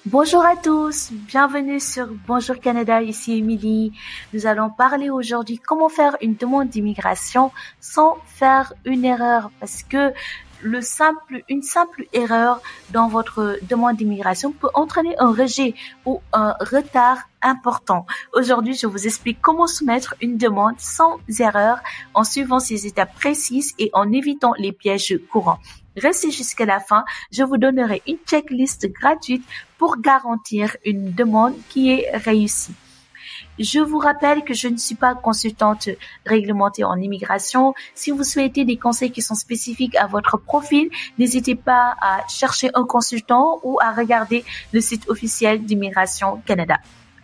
Bonjour à tous, bienvenue sur Bonjour Canada, ici Émilie. Nous allons parler aujourd'hui comment faire une demande d'immigration sans faire une erreur parce que une simple erreur dans votre demande d'immigration peut entraîner un rejet ou un retard important. Aujourd'hui, je vous explique comment soumettre une demande sans erreur en suivant ces étapes précises et en évitant les pièges courants. Restez jusqu'à la fin, je vous donnerai une checklist gratuite pour garantir une demande qui est réussie. Je vous rappelle que je ne suis pas consultante réglementée en immigration. Si vous souhaitez des conseils qui sont spécifiques à votre profil, n'hésitez pas à chercher un consultant ou à regarder le site officiel d'Immigration Canada.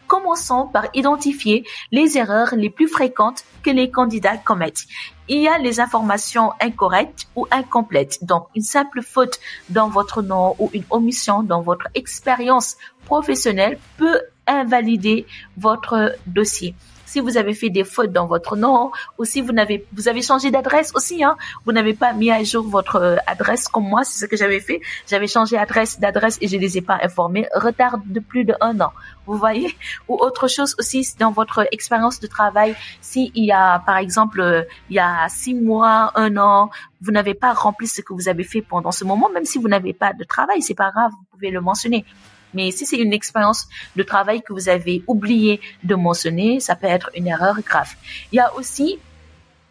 Commençons par identifier les erreurs les plus fréquentes que les candidats commettent. Il y a les informations incorrectes ou incomplètes. Donc, une simple faute dans votre nom ou une omission dans votre expérience professionnelle peut invalider votre dossier. Si vous avez fait des fautes dans votre nom ou si vous avez changé d'adresse aussi, vous n'avez pas mis à jour votre adresse comme moi, c'est ce que j'avais fait. J'avais changé d'adresse et je les ai pas informés. Retard de plus d'1 an. Vous voyez? Ou autre chose aussi dans votre expérience de travail. Si il y a, par exemple, il y a 6 mois, 1 an, vous n'avez pas rempli ce que vous avez fait pendant ce moment, même si vous n'avez pas de travail, c'est pas grave, vous pouvez le mentionner. Mais si c'est une expérience de travail que vous avez oublié de mentionner, ça peut être une erreur grave. Il y a aussi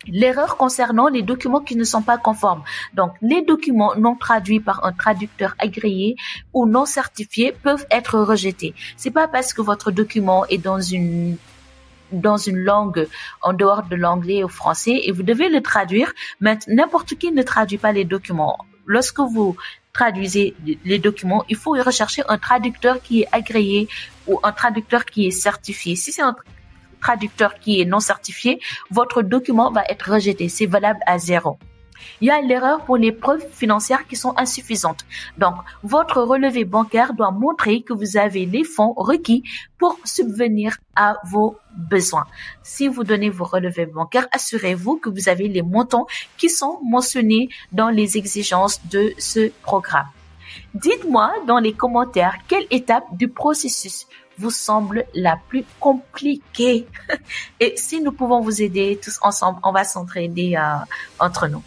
l'erreur concernant les documents qui ne sont pas conformes. Donc, les documents non traduits par un traducteur agréé ou non certifiés peuvent être rejetés. C'est pas parce que votre document est dans une langue en dehors de l'anglais ou français et vous devez le traduire, mais n'importe qui ne traduit pas les documents. Lorsque vous traduisez les documents, il faut rechercher un traducteur qui est agréé ou un traducteur qui est certifié. Si c'est un traducteur qui est non certifié, votre document va être rejeté. C'est valable à 0. Il y a l'erreur pour les preuves financières qui sont insuffisantes. Donc, votre relevé bancaire doit montrer que vous avez les fonds requis pour subvenir à vos besoins. Si vous donnez vos relevés bancaires, assurez-vous que vous avez les montants qui sont mentionnés dans les exigences de ce programme. Dites-moi dans les commentaires quelle étape du processus vous semble la plus compliquée. Et si nous pouvons vous aider tous ensemble, on va s'entraider entre nous.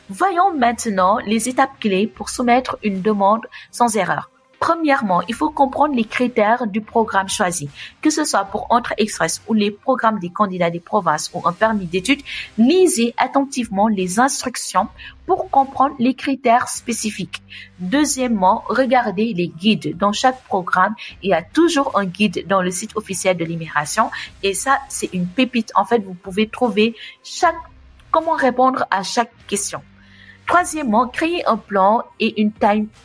Voyons maintenant les étapes clés pour soumettre une demande sans erreur. Premièrement, il faut comprendre les critères du programme choisi. Que ce soit pour Entrée Express ou les programmes des candidats des provinces ou un permis d'études, lisez attentivement les instructions pour comprendre les critères spécifiques. Deuxièmement, regardez les guides. Dans chaque programme, il y a toujours un guide dans le site officiel de l'immigration et ça, c'est une pépite. En fait, vous pouvez trouver comment répondre à chaque question. Troisièmement, créez un plan et une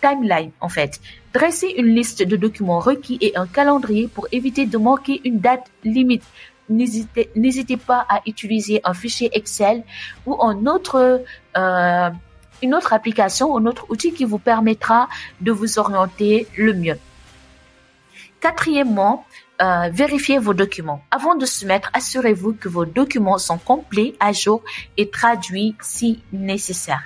timeline, en fait. Dressez une liste de documents requis et un calendrier pour éviter de manquer une date limite. N'hésitez pas à utiliser un fichier Excel ou une autre application, un autre outil qui vous permettra de vous orienter le mieux. Quatrièmement, vérifiez vos documents. Avant de soumettre, assurez-vous que vos documents sont complets, à jour et traduits si nécessaire.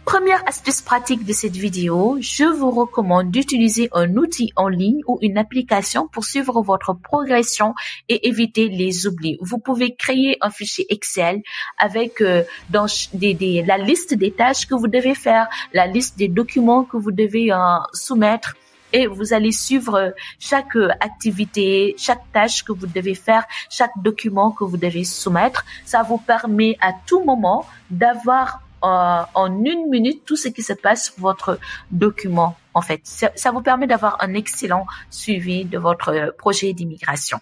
Première astuce pratique de cette vidéo, je vous recommande d'utiliser un outil en ligne ou une application pour suivre votre progression et éviter les oublis. Vous pouvez créer un fichier Excel avec la liste des tâches que vous devez faire, la liste des documents que vous devez soumettre. Et vous allez suivre chaque activité, chaque tâche que vous devez faire, chaque document que vous devez soumettre. Ça vous permet à tout moment d'avoir en 1 minute tout ce qui se passe sur votre document. En fait, ça vous permet d'avoir un excellent suivi de votre projet d'immigration.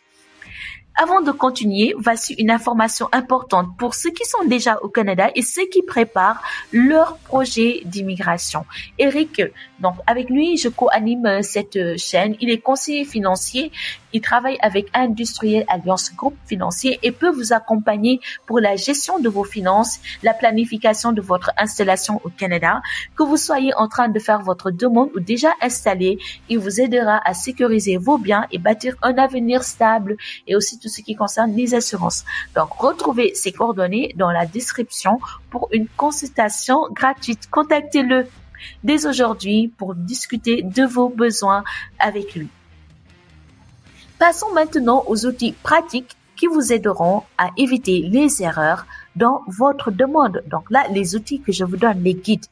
Avant de continuer, voici une information importante pour ceux qui sont déjà au Canada et ceux qui préparent leur projet d'immigration. Eric, donc avec lui, je co-anime cette chaîne. Il est conseiller financier. Il travaille avec Industriel Alliance Groupe Financier et peut vous accompagner pour la gestion de vos finances, la planification de votre installation au Canada. Que vous soyez en train de faire votre demande ou déjà installé, il vous aidera à sécuriser vos biens et bâtir un avenir stable et aussi tout ce qui concerne les assurances. Donc, retrouvez ses coordonnées dans la description pour une consultation gratuite. Contactez-le. dès aujourd'hui pour discuter de vos besoins avec lui. Passons maintenant aux outils pratiques qui vous aideront à éviter les erreurs dans votre demande. Donc là, les outils que je vous donne, les guides.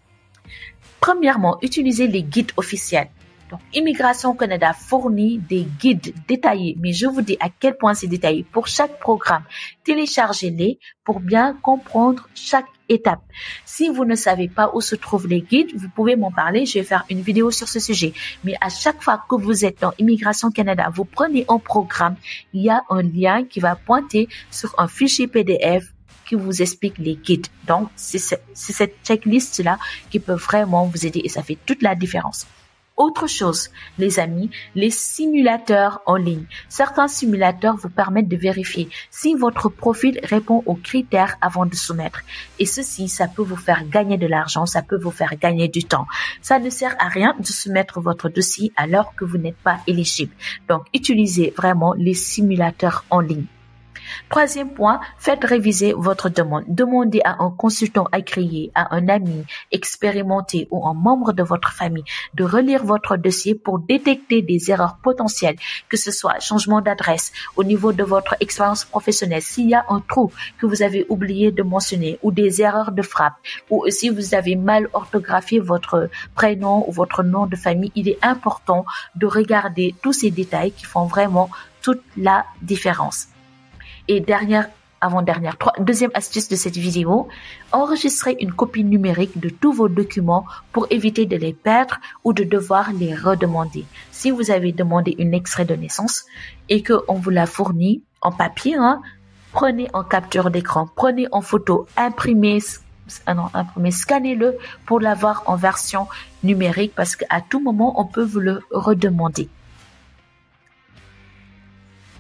Premièrement, utilisez les guides officiels. Donc, Immigration Canada fournit des guides détaillés, mais je vous dis à quel point c'est détaillé pour chaque programme. Téléchargez-les pour bien comprendre chaque étape. Si vous ne savez pas où se trouvent les guides, vous pouvez m'en parler. Je vais faire une vidéo sur ce sujet. Mais à chaque fois que vous êtes dans Immigration Canada, vous prenez un programme, il y a un lien qui va pointer sur un fichier PDF qui vous explique les guides. Donc, c'est cette checklist-là qui peut vraiment vous aider et ça fait toute la différence. Autre chose, les amis, les simulateurs en ligne. Certains simulateurs vous permettent de vérifier si votre profil répond aux critères avant de soumettre. Et ceci, ça peut vous faire gagner de l'argent, ça peut vous faire gagner du temps. Ça ne sert à rien de soumettre votre dossier alors que vous n'êtes pas éligible. Donc, utilisez vraiment les simulateurs en ligne. Troisième point, faites réviser votre demande. Demandez à un consultant agréé, à un ami expérimenté ou un membre de votre famille de relire votre dossier pour détecter des erreurs potentielles, que ce soit changement d'adresse au niveau de votre expérience professionnelle, s'il y a un trou que vous avez oublié de mentionner ou des erreurs de frappe ou si vous avez mal orthographié votre prénom ou votre nom de famille, il est important de regarder tous ces détails qui font vraiment toute la différence. Et deuxième astuce de cette vidéo, enregistrez une copie numérique de tous vos documents pour éviter de les perdre ou de devoir les redemander. Si vous avez demandé un extrait de naissance et qu'on vous l'a fourni en papier, prenez en capture d'écran, prenez en photo, scannez-le pour l'avoir en version numérique parce qu'à tout moment, on peut vous le redemander.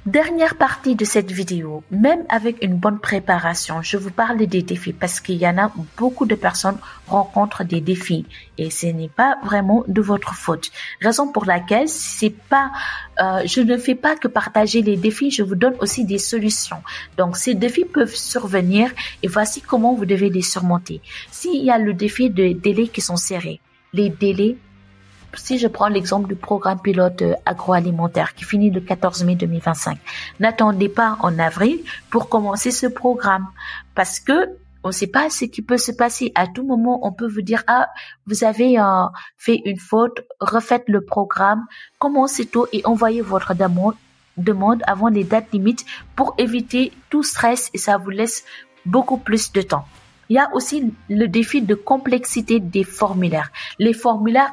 Dernière partie de cette vidéo, même avec une bonne préparation, je vous parle des défis parce qu'il y en a beaucoup de personnes rencontrent des défis et ce n'est pas vraiment de votre faute. Raison pour laquelle je ne fais pas que partager les défis, je vous donne aussi des solutions. Donc ces défis peuvent survenir et voici comment vous devez les surmonter. S'il y a le défi de délais qui sont serrés, les délais. Si je prends l'exemple du programme pilote agroalimentaire qui finit le 14 mai 2025, n'attendez pas en avril pour commencer ce programme parce que on ne sait pas ce qui peut se passer. À tout moment, on peut vous dire vous avez fait une faute, refaites le programme, commencez tôt et envoyez votre demande avant les dates limites pour éviter tout stress et ça vous laisse beaucoup plus de temps. Il y a aussi le défi de complexité des formulaires. Les formulaires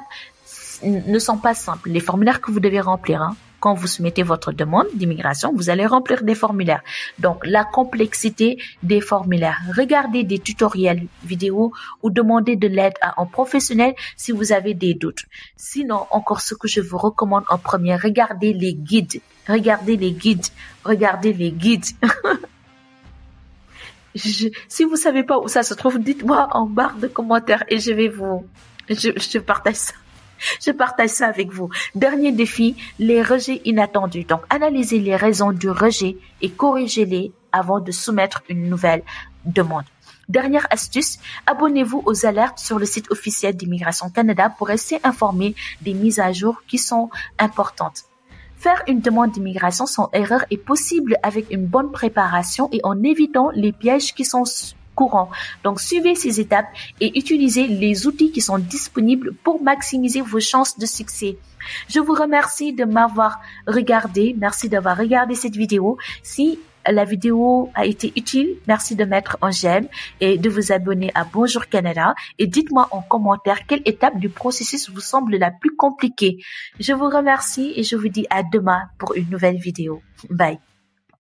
ne sont pas simples. Les formulaires que vous devez remplir, quand vous soumettez votre demande d'immigration, vous allez remplir des formulaires. Donc, la complexité des formulaires. Regardez des tutoriels vidéo ou demandez de l'aide à un professionnel si vous avez des doutes. Sinon, encore ce que je vous recommande en premier, regardez les guides. Regardez les guides. Regardez les guides. Si vous savez pas où ça se trouve, dites-moi en barre de commentaires et je partage ça. Je partage ça avec vous. Dernier défi, les rejets inattendus. Donc, analysez les raisons du rejet et corrigez-les avant de soumettre une nouvelle demande. Dernière astuce, abonnez-vous aux alertes sur le site officiel d'Immigration Canada pour rester informé des mises à jour qui sont importantes. Faire une demande d'immigration sans erreur est possible avec une bonne préparation et en évitant les pièges qui sont courant. Donc, suivez ces étapes et utilisez les outils qui sont disponibles pour maximiser vos chances de succès. Je vous remercie de m'avoir regardé. Merci d'avoir regardé cette vidéo. Si la vidéo a été utile, merci de mettre un j'aime et de vous abonner à Bonjour Canada et dites-moi en commentaire quelle étape du processus vous semble la plus compliquée. Je vous remercie et je vous dis à demain pour une nouvelle vidéo. Bye.